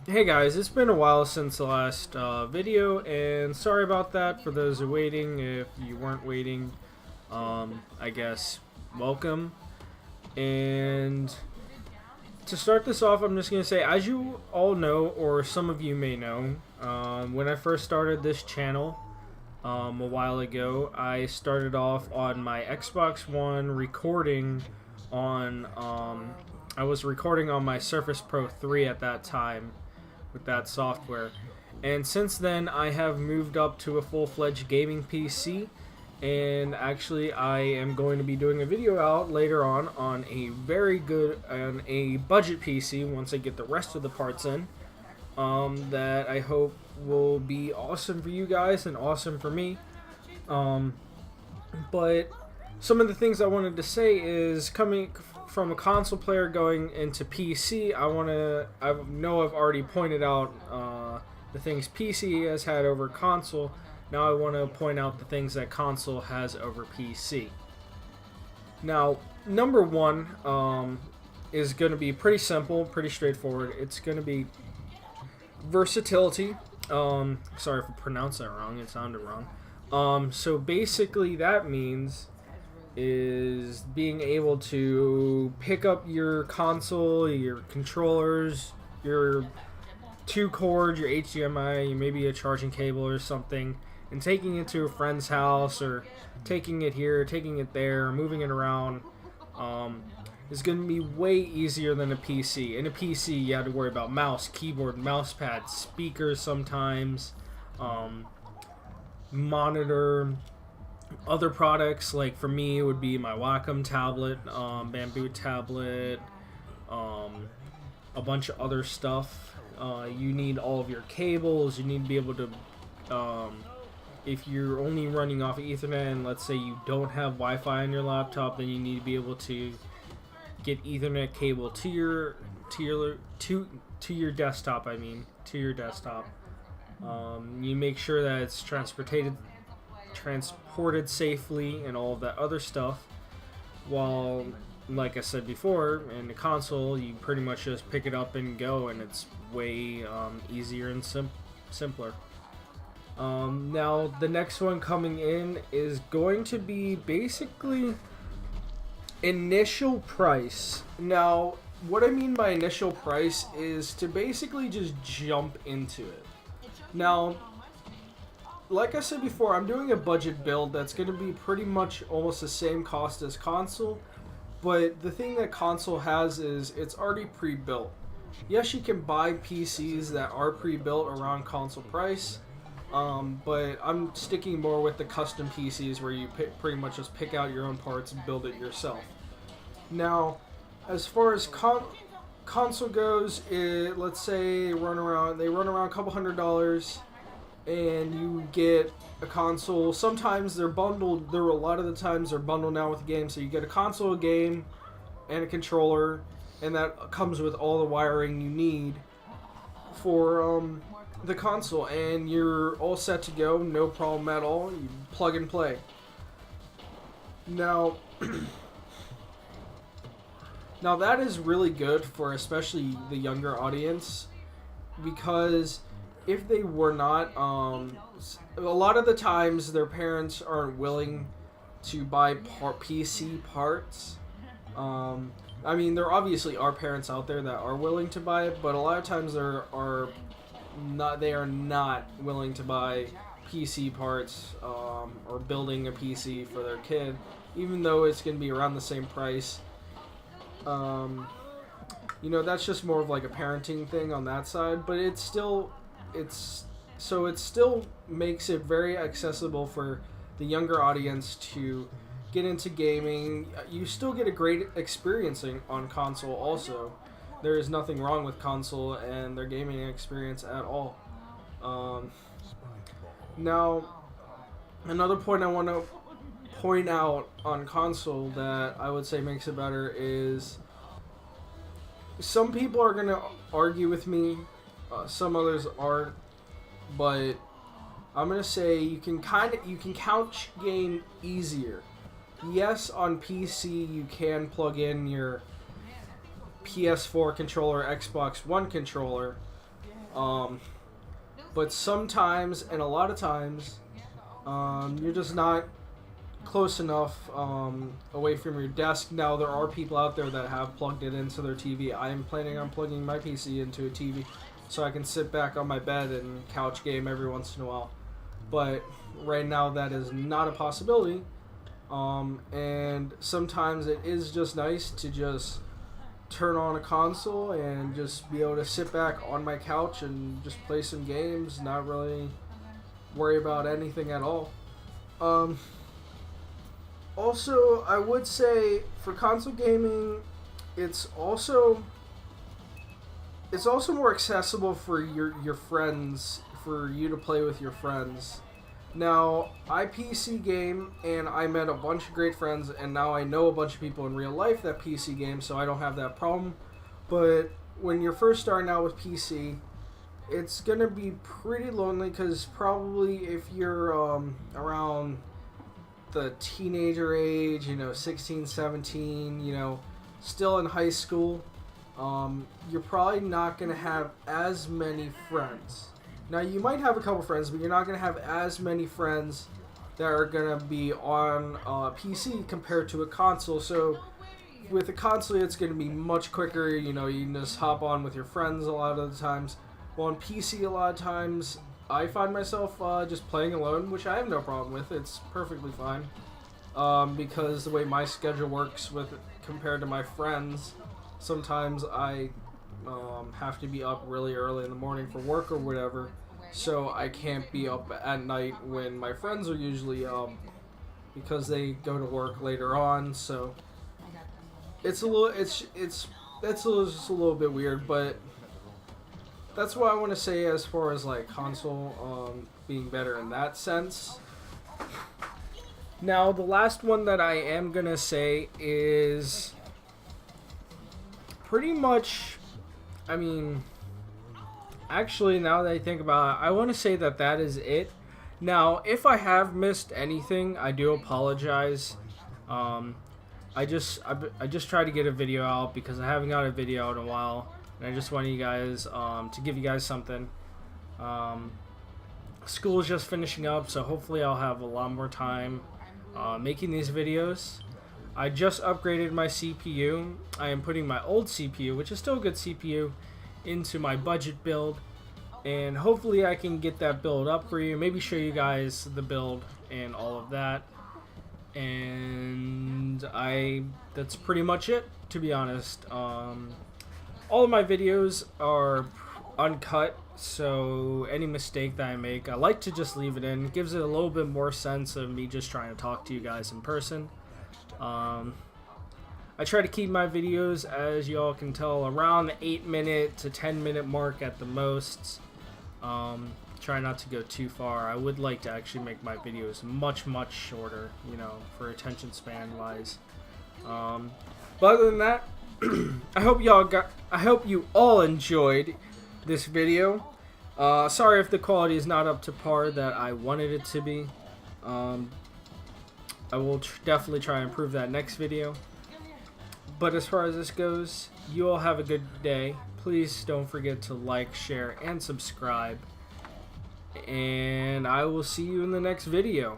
Hey guys, it's been a while since the last video, and sorry about that for those who are waiting. If you weren't waiting, I guess welcome. And to start this off, I'm just going to say, as you all know, or some of you may know, when I first started this channel a while ago, I started off on my Xbox One recording on, I was recording on my Surface Pro 3 at that time with that software. And since then, I have moved up to a full-fledged gaming PC, and actually I am going to be doing a video out later on a very good, on a budget PC once I get the rest of the parts in, that I hope will be awesome for you guys and awesome for me. But some of the things I wanted to say is, coming from a console player going into PC, I know I've already pointed out the things PC has had over console. Now I want to point out the things that console has over PC. Now, number one is going to be pretty simple, pretty straightforward. It's going to be versatility. Sorry if I pronounced that wrong, it sounded wrong. So basically that means is being able to pick up your console, your controllers, your 2 cords, your HDMI, maybe a charging cable or something, and taking it to a friend's house, or taking it here, taking it there, or moving it around, is going to be way easier than a PC. In a PC, you have to worry about mouse, keyboard, mouse pad, speakers sometimes, monitor. Other products, like for me, it would be my Wacom tablet, Bamboo tablet, a bunch of other stuff. You need all of your cables. You need to be able to, if you're only running off of Ethernet, and let's say you don't have Wi-Fi on your laptop, then you need to be able to get Ethernet cable to your desktop. To your desktop. You make sure that it's transported safely and all of that other stuff. While, like I said before, in the console, you pretty much just pick it up and go, and it's way easier and simpler. Now, the next one coming in is going to be basically initial price. Now, what I mean by initial price is to basically just jump into it. Now, like I said before, I'm doing a budget build that's going to be pretty much almost the same cost as console, but the thing that console has is it's already pre-built. Yes, you can buy PCs that are pre-built around console price, but I'm sticking more with the custom PCs where you pretty much just pick out your own parts and build it yourself. Now, as far as console goes, let's say they run around a couple $100s. And you get a console. Sometimes they're bundled. A lot of the times they're bundled now with a game. So you get a console, a game, and a controller, and that comes with all the wiring you need for the console, and you're all set to go. No problem at all. You plug and play. Now, now that is really good for especially the younger audience, because if they were not, a lot of the times their parents aren't willing to buy PC parts. I mean, there obviously are parents out there that are willing to buy it, but a lot of times they are not willing to buy PC parts, or building a PC for their kid, even though it's going to be around the same price. That's just more of like a parenting thing on that side, but it still makes it very accessible for the younger audience to get into gaming. You still get a great experience on console also. There is nothing wrong with console and their gaming experience at all. Now, another point I want to point out on console that I would say makes it better is, some people are going to argue with me, some others aren't, but I'm gonna say you can couch game easier. Yes, on PC you can plug in your PS4 controller, Xbox One controller, But sometimes, and a lot of times, you're just not close enough away from your desk. Now, there are people out there that have plugged it into their TV. I am planning on plugging my PC into a TV so I can sit back on my bed and couch game every once in a while. But right now, that is not a possibility. And sometimes it is just nice to just turn on a console and just be able to sit back on my couch and just play some games, not really worry about anything at all. Also, I would say for console gaming, it's also more accessible for your friends, for you to play with your friends. Now, I PC game, and I met a bunch of great friends, and now I know a bunch of people in real life that PC game, so I don't have that problem. But when you're first starting out with PC, it's going to be pretty lonely, because probably if you're around the teenager age, 16, 17, still in high school, you're probably not going to have as many friends. Now, you might have a couple friends, but you're not going to have as many friends that are going to be on PC compared to a console. So, with a console, it's going to be much quicker. You can just hop on with your friends a lot of the times. Well, on PC, a lot of times, I find myself just playing alone, which I have no problem with. It's perfectly fine. Because the way my schedule works compared to my friends, sometimes I have to be up really early in the morning for work or whatever, so I can't be up at night when my friends are usually up because they go to work later on. So it's just a little bit weird, but that's what I want to say as far as like console being better in that sense. Now, the last one that I am gonna say is pretty much, actually, now that I think about it, I want to say that is it. Now, if I have missed anything, I do apologize. I just tried to get a video out because I haven't got a video out in a while, and I just wanted you guys to give you guys something. School is just finishing up, so hopefully I'll have a lot more time making these videos. I just upgraded my CPU. I am putting my old CPU, which is still a good CPU, into my budget build, and hopefully I can get that build up for you, maybe show you guys the build and all of that. And that's pretty much it, to be honest. All of my videos are uncut, so any mistake that I make, I like to just leave it in. It gives it a little bit more sense of me just trying to talk to you guys in person. I try to keep my videos, as you all can tell, around the 8-minute to 10-minute mark at the most. Try not to go too far. I would like to actually make my videos much shorter, for attention span wise. But other than that, I hope you all enjoyed this video. Sorry if the quality is not up to par that I wanted it to be. I will definitely try and improve that next video. But as far as this goes, you all have a good day. Please don't forget to like, share, and subscribe. And I will see you in the next video.